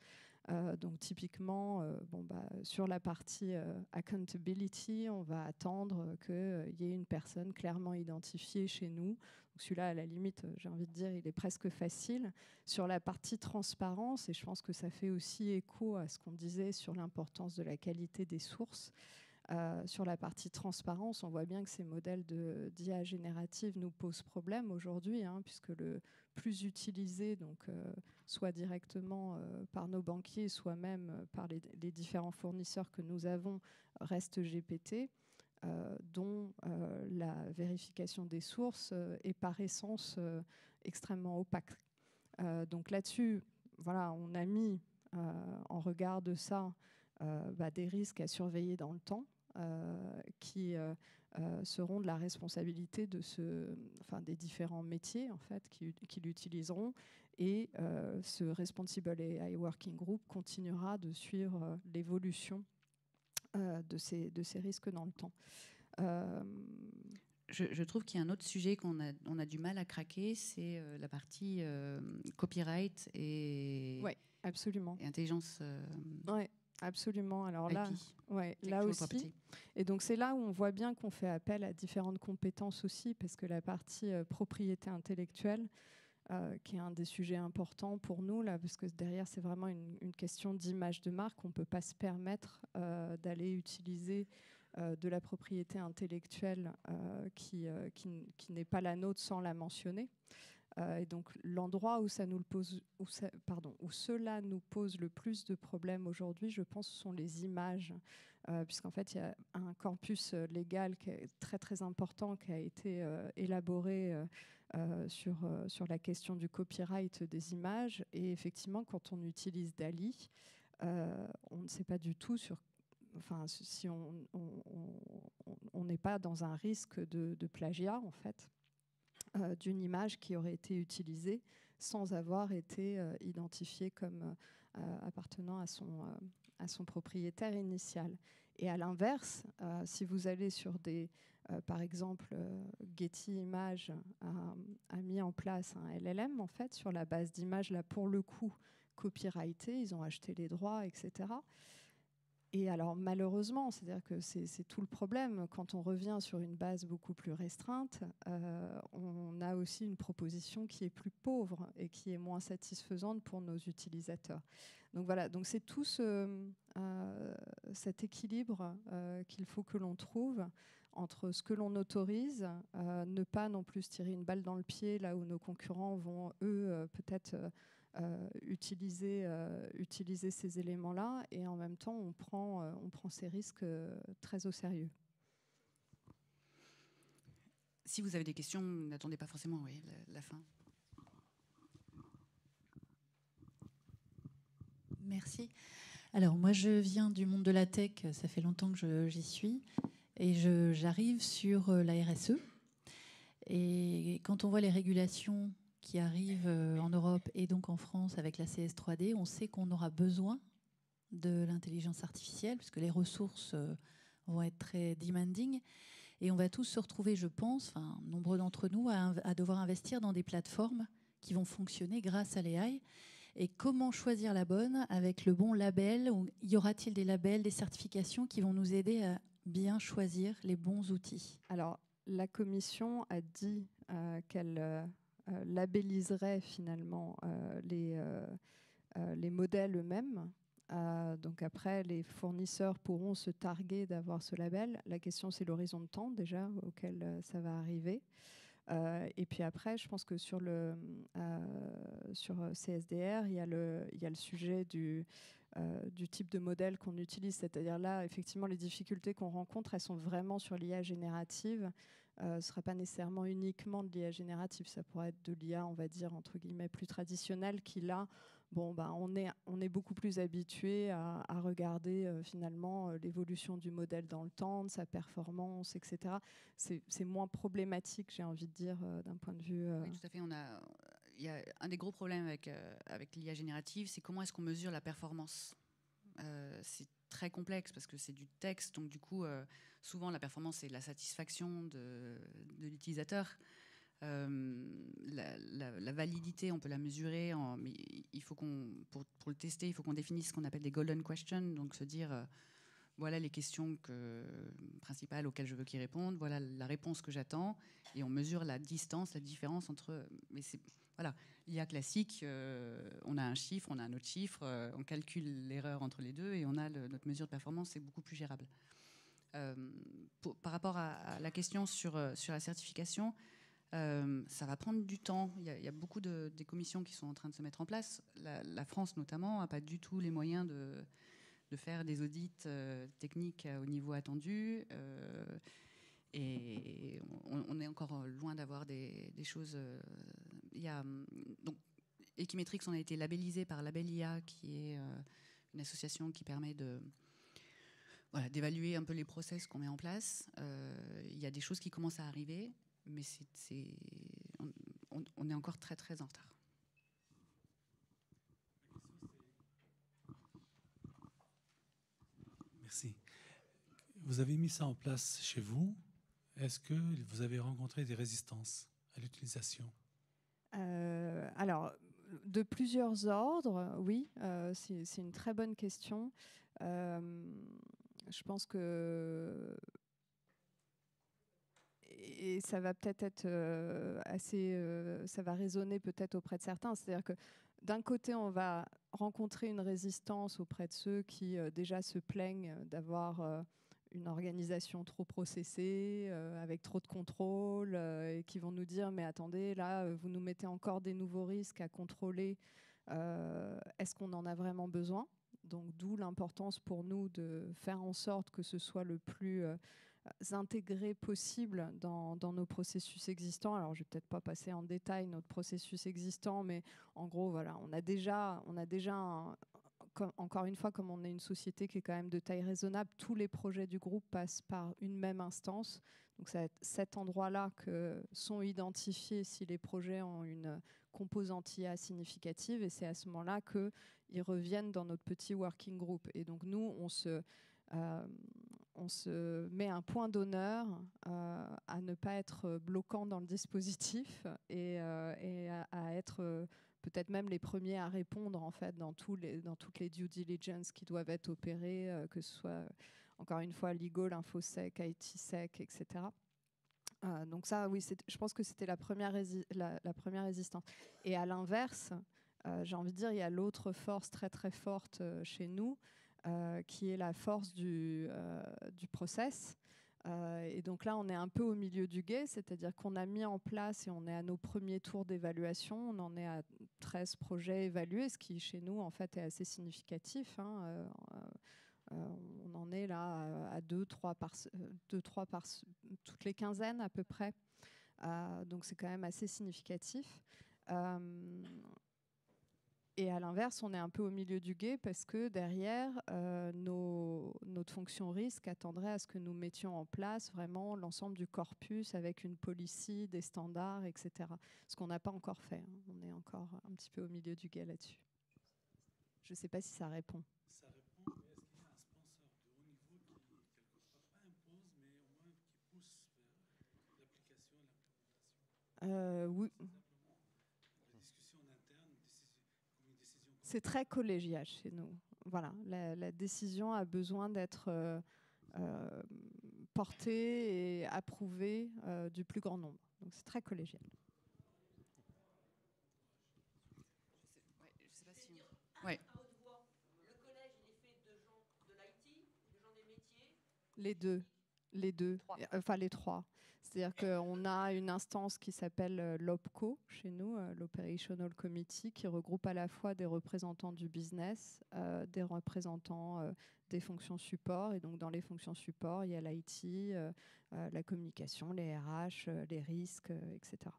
Donc typiquement, sur la partie accountability, on va attendre qu'il y ait une personne clairement identifiée chez nous. Celui-là, à la limite, j'ai envie de dire, il est presque facile. Sur la partie transparence, et je pense que ça fait aussi écho à ce qu'on disait sur l'importance de la qualité des sources, sur la partie transparence, on voit bien que ces modèles d'IA générative nous posent problème aujourd'hui, hein, puisque le plus utilisé, donc, soit directement par nos banquiers, soit même par les différents fournisseurs que nous avons, reste GPT, dont la vérification des sources est par essence extrêmement opaque. Donc là-dessus, voilà, on a mis en regard de ça des risques à surveiller dans le temps. qui seront de la responsabilité des différents métiers en fait, qui l'utiliseront. Et ce Responsible AI Working Group continuera de suivre l'évolution de ces risques dans le temps. Je trouve qu'il y a un autre sujet qu'on a du mal à craquer, c'est la partie copyright et, absolument. Et intelligence. Oui, absolument. Alors IP, là aussi. Et donc c'est là où on voit bien qu'on fait appel à différentes compétences aussi, parce que la partie propriété intellectuelle, qui est un des sujets importants pour nous, là, parce que derrière, c'est vraiment une question d'image de marque. On ne peut pas se permettre d'aller utiliser de la propriété intellectuelle qui n'est pas la nôtre sans la mentionner. Et donc l'endroit où cela nous pose le plus de problèmes aujourd'hui, je pense, ce sont les images, puisqu'en fait il y a un corpus légal qui est très très important, qui a été élaboré sur la question du copyright des images. Et effectivement, quand on utilise DALL-E, on ne sait pas du tout si on n'est pas dans un risque de plagiat en fait, d'une image qui aurait été utilisée sans avoir été identifiée comme appartenant à son propriétaire initial. Et à l'inverse, si vous allez sur par exemple, Getty Images a mis en place un LLM en fait, sur la base d'images, là pour le coup, copyrightées, ils ont acheté les droits, etc. Et alors malheureusement, c'est-à-dire que c'est tout le problème, quand on revient sur une base beaucoup plus restreinte, on a aussi une proposition qui est plus pauvre et qui est moins satisfaisante pour nos utilisateurs. Donc voilà, donc c'est tout cet équilibre qu'il faut que l'on trouve entre ce que l'on autorise, ne pas non plus tirer une balle dans le pied là où nos concurrents vont, eux, peut-être utiliser ces éléments-là, et en même temps, on prend ces risques très au sérieux. Si vous avez des questions, n'attendez pas forcément la fin. Merci. Alors, moi, je viens du monde de la tech, ça fait longtemps que j'y suis, et j'arrive sur la RSE. Et quand on voit les régulations qui arrivent en Europe et donc en France avec la CS3D, on sait qu'on aura besoin de l'intelligence artificielle, puisque les ressources vont être très demanding. Et on va tous se retrouver, je pense, nombreux d'entre nous, à devoir investir dans des plateformes qui vont fonctionner grâce à l'AI. Et comment choisir la bonne avec le bon label? Y aura-t-il des labels, des certifications qui vont nous aider à bien choisir les bons outils? Alors, la Commission a dit qu'elle labelliserait finalement les modèles eux-mêmes. Donc après, les fournisseurs pourront se targuer d'avoir ce label. La question, c'est l'horizon de temps déjà auquel ça va arriver. Et puis après, je pense que sur CSDR, il y a le sujet du type de modèle qu'on utilise. C'est-à-dire là, effectivement, les difficultés qu'on rencontre, elles sont vraiment sur l'IA générative. Ce ne sera pas nécessairement uniquement de l'IA générative. Ça pourrait être de l'IA, on va dire, entre guillemets, plus traditionnelle, qui là, on est beaucoup plus habitué à regarder finalement l'évolution du modèle dans le temps, de sa performance, etc. C'est moins problématique, j'ai envie de dire, d'un point de vue... Oui, tout à fait. Il y a un des gros problèmes avec l'IA générative, c'est comment est-ce qu'on mesure la performance. C'est très complexe parce que c'est du texte, donc du coup, souvent la performance, c'est la satisfaction de l'utilisateur. La validité, on peut la mesurer, mais il faut pour le tester, il faut qu'on définisse ce qu'on appelle des golden questions, donc se dire voilà les questions principales auxquelles je veux qu'il réponde, voilà la réponse que j'attends, et on mesure la distance, la différence entre. Mais voilà, l'IA classique, on a un chiffre, on a un autre chiffre, on calcule l'erreur entre les deux et on a notre mesure de performance, c'est beaucoup plus gérable. Par rapport à la question sur la certification. Ça va prendre du temps. Il y a beaucoup des commissions qui sont en train de se mettre en place. La France, notamment, n'a pas du tout les moyens de faire des audits techniques au niveau attendu. Et on est encore loin d'avoir des choses... donc, Equimetrix, on a été labellisé par Label IA, qui est une association qui permet voilà, d'évaluer un peu les process qu'on met en place. Il y a des choses qui commencent à arriver, mais on est encore très très en retard. Merci. Vous avez mis ça en place chez vous. Est-ce que vous avez rencontré des résistances à l'utilisation? Alors, de plusieurs ordres, oui, c'est une très bonne question. Je pense que... Et ça va peut-être être ça va résonner peut-être auprès de certains. C'est-à-dire que d'un côté, on va rencontrer une résistance auprès de ceux qui déjà se plaignent d'avoir une organisation trop processée, avec trop de contrôle, et qui vont nous dire mais attendez, là, vous nous mettez encore des nouveaux risques à contrôler. Est-ce qu'on en a vraiment besoin? Donc d'où l'importance pour nous de faire en sorte que ce soit le plus intégré possible dans nos processus existants. Alors je vais peut-être pas passer en détail notre processus existant, mais en gros voilà, on a déjà encore une fois, comme on est une société qui est quand même de taille raisonnable, tous les projets du groupe passent par une même instance. Donc c'est à cet endroit-là que sont identifiés si les projets ont une composante IA significative, et c'est à ce moment-là qu'ils reviennent dans notre petit working group. Et donc nous, on se met un point d'honneur à ne pas être bloquant dans le dispositif et à être peut-être même les premiers à répondre en fait dans toutes les due diligence qui doivent être opérées, que ce soit encore une fois legal, infosec, ITsec, etc. Donc ça, oui, je pense que c'était la première résistance. Et à l'inverse, j'ai envie de dire, il y a l'autre force très très forte chez nous, qui est la force du process. Et donc là, on est un peu au milieu du gué, c'est-à-dire qu'on a mis en place, et on est à nos premiers tours d'évaluation, on en est à 13 projets évalués, ce qui chez nous en fait est assez significatif. On en est là à 2-3 par toutes les quinzaines à peu près. Donc c'est quand même assez significatif. Et à l'inverse, on est un peu au milieu du gué parce que derrière, notre fonction risque attendrait à ce que nous mettions en place vraiment l'ensemble du corpus avec une policy, des standards, etc. Ce qu'on n'a pas encore fait. On est encore un petit peu au milieu du gué là-dessus. Je ne sais pas si ça répond. Ça répond, mais est-ce qu'il y a un sponsor de haut niveau qui, quelquefois, pas impose, mais au moins qui pousse vers l'application et l'implémentation? Oui. C'est très collégial chez nous. Voilà, la décision a besoin d'être portée et approuvée du plus grand nombre. Donc c'est très collégial. Je sais pas si... Ouais. Le collège, il est fait de gens de l'IT, de gens des métiers. Les deux, enfin les trois. C'est-à-dire qu'on a une instance qui s'appelle l'OPCO chez nous, l'Operational Committee, qui regroupe à la fois des représentants du business, des représentants des fonctions support. Et donc dans les fonctions support, il y a l'IT, la communication, les RH, les risques, etc.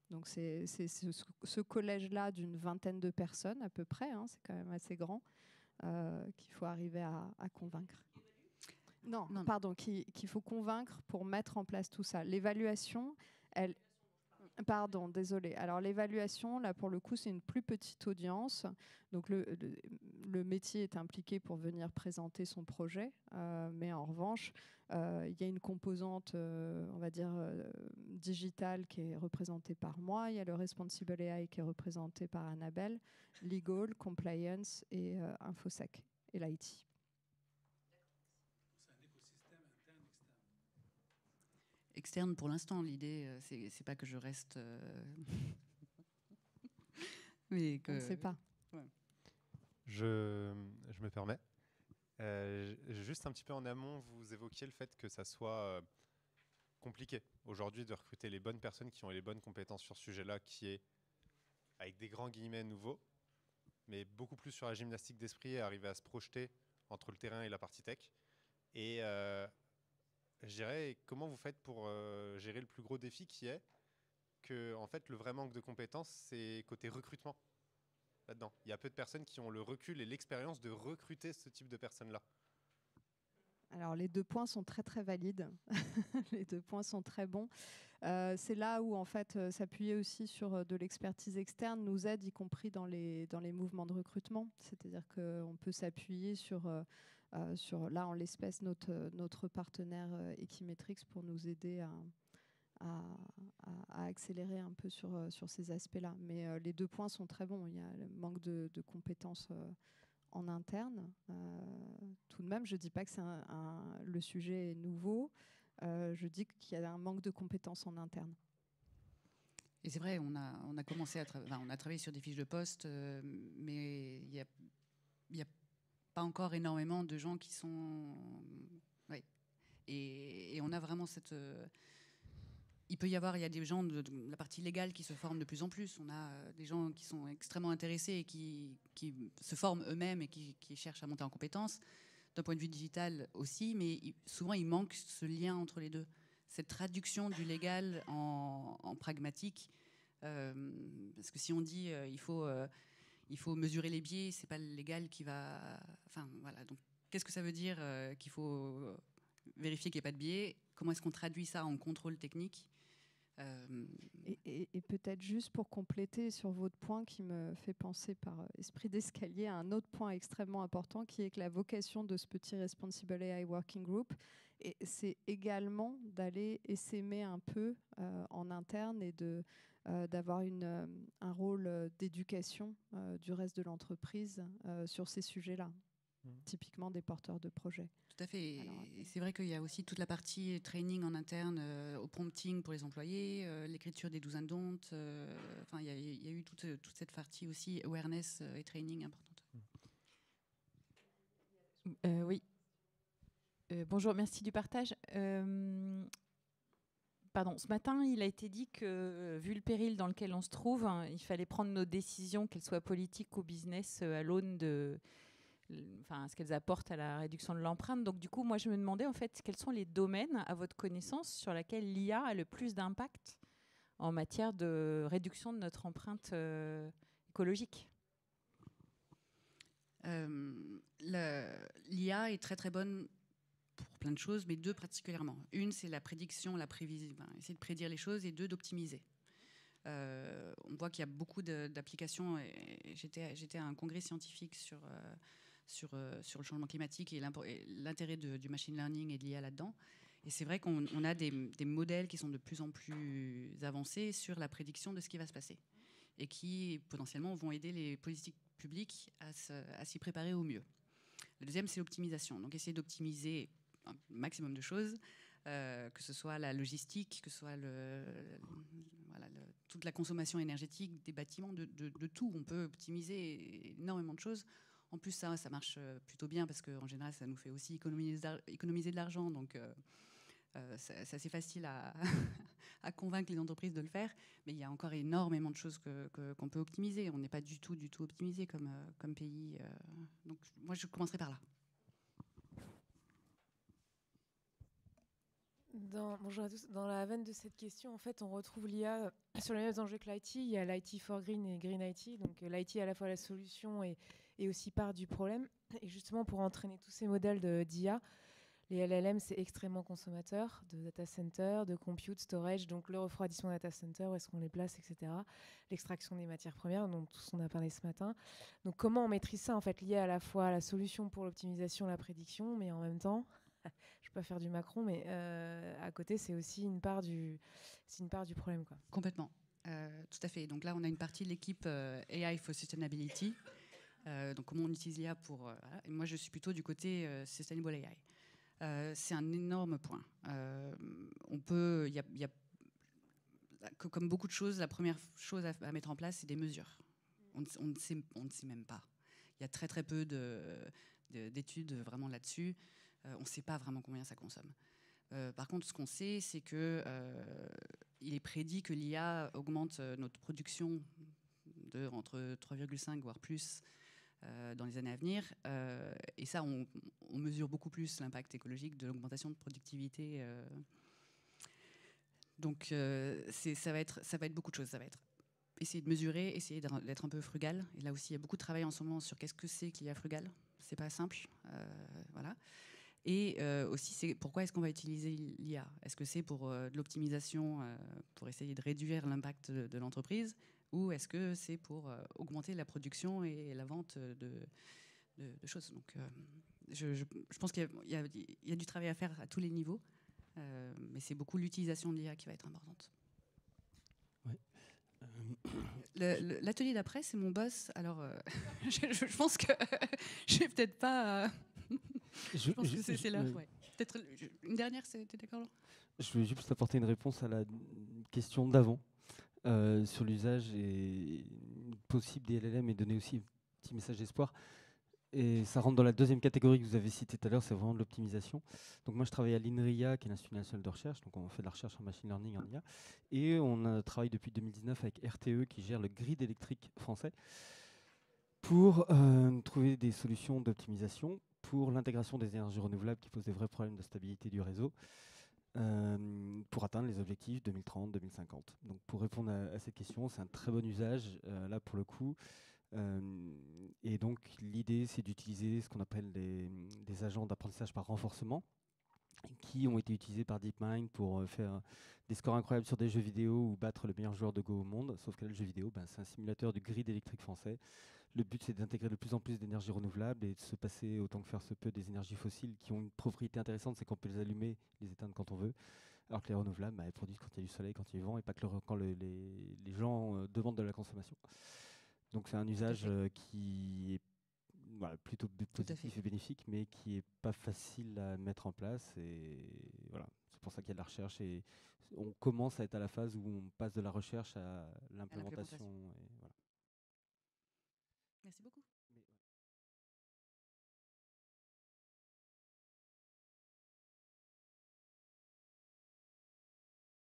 Donc c'est ce collège-là d'une vingtaine de personnes à peu près, c'est quand même assez grand, qu'il faut arriver à convaincre. Non, pardon, qu'il faut convaincre pour mettre en place tout ça. L'évaluation, pardon, désolé. Alors l'évaluation, là pour le coup, c'est une plus petite audience. Donc le métier est impliqué pour venir présenter son projet, mais en revanche, il y a une composante, on va dire, digitale qui est représentée par moi. Il y a le Responsible AI qui est représenté par Annabelle, Legal, Compliance et Infosec et l'IT. Externe pour l'instant, l'idée, c'est pas que je reste... mais que... On ne sait pas. Ouais. Je me permets. Juste un petit peu en amont, vous évoquiez le fait que ça soit compliqué aujourd'hui de recruter les bonnes personnes qui ont les bonnes compétences sur ce sujet-là, qui est, avec des grands guillemets, nouveau, mais beaucoup plus sur la gymnastique d'esprit et arriver à se projeter entre le terrain et la partie tech. Et je dirais, comment vous faites pour gérer le plus gros défi qui est que, en fait, le vrai manque de compétences, c'est côté recrutement là-dedans. Il y a peu de personnes qui ont le recul et l'expérience de recruter ce type de personnes-là. Alors les 2 points sont très très valides. Les 2 points sont très bons. C'est là où en fait s'appuyer aussi sur de l'expertise externe nous aide, y compris dans les mouvements de recrutement. C'est-à-dire qu'on peut s'appuyer sur là en l'espèce notre partenaire Equimetrix pour nous aider à accélérer un peu sur ces aspects-là. Mais les 2 points sont très bons. Il y a le manque de compétences en interne. Tout de même, je ne dis pas que le sujet est nouveau. Je dis qu'il y a un manque de compétences en interne. Et c'est vrai, on a commencé on a travaillé sur des fiches de poste, mais il y a pas encore énormément de gens qui sont... Ouais. Et on a vraiment cette... il y a des gens de la partie légale qui se forment de plus en plus. On a des gens qui sont extrêmement intéressés et qui se forment eux-mêmes et qui cherchent à monter en compétences. D'un point de vue digital aussi, mais souvent il manque ce lien entre les deux. Cette traduction du légal en pragmatique. Parce que si on dit il faut mesurer les biais, c'est pas le légal qui va... Enfin, voilà. Donc, qu'est-ce que ça veut dire qu'il faut vérifier qu'il n'y a pas de biais? Comment est-ce qu'on traduit ça en contrôle technique? Et peut-être juste pour compléter sur votre point qui me fait penser par esprit d'escalier à un autre point extrêmement important qui est que la vocation de ce petit Responsible AI Working Group, c'est également d'aller essaimer un peu en interne et d'avoir un rôle d'éducation du reste de l'entreprise sur ces sujets-là, typiquement des porteurs de projets. Tout à fait. Et c'est vrai qu'il y a aussi toute la partie training en interne, au prompting pour les employés, l'écriture des do's and don'ts. Enfin, il y a eu toute cette partie aussi awareness et training importante. Oui. Bonjour, merci du partage. Pardon, ce matin, il a été dit que, vu le péril dans lequel on se trouve, il fallait prendre nos décisions, qu'elles soient politiques ou business, à l'aune de... ce qu'elles apportent à la réduction de l'empreinte. Donc du coup, moi, je me demandais en fait quels sont les domaines, à votre connaissance, sur lesquels l'IA a le plus d'impact en matière de réduction de notre empreinte écologique. L'IA est très très bonne pour plein de choses, mais 2 particulièrement. Une, c'est la prédiction, la prévision, essayer de prédire les choses, et 2, d'optimiser. On voit qu'il y a beaucoup d'applications. J'étais à un congrès scientifique sur le changement climatique et l'intérêt du machine learning et de l'IA là-dedans. Et c'est vrai qu'on a des modèles qui sont de plus en plus avancés sur la prédiction de ce qui va se passer et qui potentiellement vont aider les politiques publiques à s'y préparer au mieux. Le deuxième, c'est l'optimisation. Donc essayer d'optimiser un maximum de choses, que ce soit la logistique, que ce soit toute la consommation énergétique des bâtiments, de tout. On peut optimiser énormément de choses. En plus, ça marche plutôt bien parce qu'en général, ça nous fait aussi économiser de l'argent. Donc, c'est assez facile à convaincre les entreprises de le faire. Mais il y a encore énormément de choses qu'on peut optimiser. On n'est pas du tout optimisé comme pays. Donc, moi, je commencerai par là. Bonjour à tous. Dans la veine de cette question, en fait, on retrouve l'IA sur les mêmes enjeux que l'IT. Il y a l'IT for Green et Green IT. Donc, l'IT est à la fois la solution et aussi part du problème. Et justement, pour entraîner tous ces modèles d'IA, les LLM, c'est extrêmement consommateur de data center, de compute, storage, donc le refroidissement data center, où est-ce qu'on les place, etc. L'extraction des matières premières, dont tout ce qu'on a parlé ce matin. Donc, comment on maîtrise ça, en fait, lié à la fois à la solution pour l'optimisation, la prédiction, mais en même temps... Je ne peux pas faire du Macron, mais à côté, c'est aussi une part du problème, quoi. Complètement. Tout à fait. Donc là, on a une partie de l'équipe AI for Sustainability. Donc comment on utilise l'IA pour... voilà. Et moi, je suis plutôt du côté Sustainable AI. C'est un énorme point. Comme beaucoup de choses, la première chose à mettre en place, c'est des mesures. On ne sait même pas. Il y a très très peu d'études vraiment là-dessus. On ne sait pas vraiment combien ça consomme. Par contre, ce qu'on sait, c'est qu'il est prédit que l'IA augmente notre production entre 3,5 voire plus dans les années à venir. Et ça, on mesure beaucoup plus l'impact écologique de l'augmentation de productivité. Donc, ça va être beaucoup de choses. Ça va être essayer de mesurer, essayer d'être un peu frugal. Et là aussi, il y a beaucoup de travail en ce moment sur qu'est-ce que c'est que l'IA frugale. C'est pas simple. Voilà. Et aussi, pourquoi est-ce qu'on va utiliser l'IA? Est-ce que c'est pour de l'optimisation, pour essayer de réduire l'impact de l'entreprise, ou est-ce que c'est pour augmenter la production et la vente de choses? Donc, je pense qu'il y a du travail à faire à tous les niveaux, mais c'est beaucoup l'utilisation de l'IA qui va être importante. L'atelier d'après, c'est mon boss. Alors, je pense que je vais peut-être pas... je pense que c'est l'heure. Ouais. Peut-être une dernière, tu es d'accord, Laurent? Je voulais juste apporter une réponse à la question d'avant sur l'usage possible des LLM et donner aussi un petit message d'espoir. Et ça rentre dans la deuxième catégorie que vous avez citée tout à l'heure, c'est vraiment de l'optimisation. Donc moi, je travaille à l'INRIA, qui est l'Institut national de recherche. Donc on fait de la recherche en machine learning, en IA. Et on travaille depuis 2019 avec RTE, qui gère le grid électrique français, pour trouver des solutions d'optimisation pour l'intégration des énergies renouvelables qui posent des vrais problèmes de stabilité du réseau, pour atteindre les objectifs 2030-2050. Donc pour répondre à cette question, c'est un très bon usage, là pour le coup. Et donc l'idée, c'est d'utiliser ce qu'on appelle des agents d'apprentissage par renforcement, qui ont été utilisés par DeepMind pour faire des scores incroyables sur des jeux vidéo ou battre le meilleur joueur de Go au monde. Sauf que là, le jeu vidéo, c'est un simulateur du grid électrique français. Le but, c'est d'intégrer de plus en plus d'énergie renouvelable et de se passer autant que faire se peut des énergies fossiles qui ont une propriété intéressante, c'est qu'on peut les allumer, les éteindre quand on veut. Alors que les renouvelables, elles produisent quand il y a du soleil, quand il y a du vent, et pas que quand les gens demandent de la consommation. Donc c'est un usage qui est plutôt positif et bénéfique, mais qui n'est pas facile à mettre en place. Et voilà, c'est pour ça qu'il y a de la recherche. Et on commence à être à la phase où on passe de la recherche à l'implémentation. Merci beaucoup.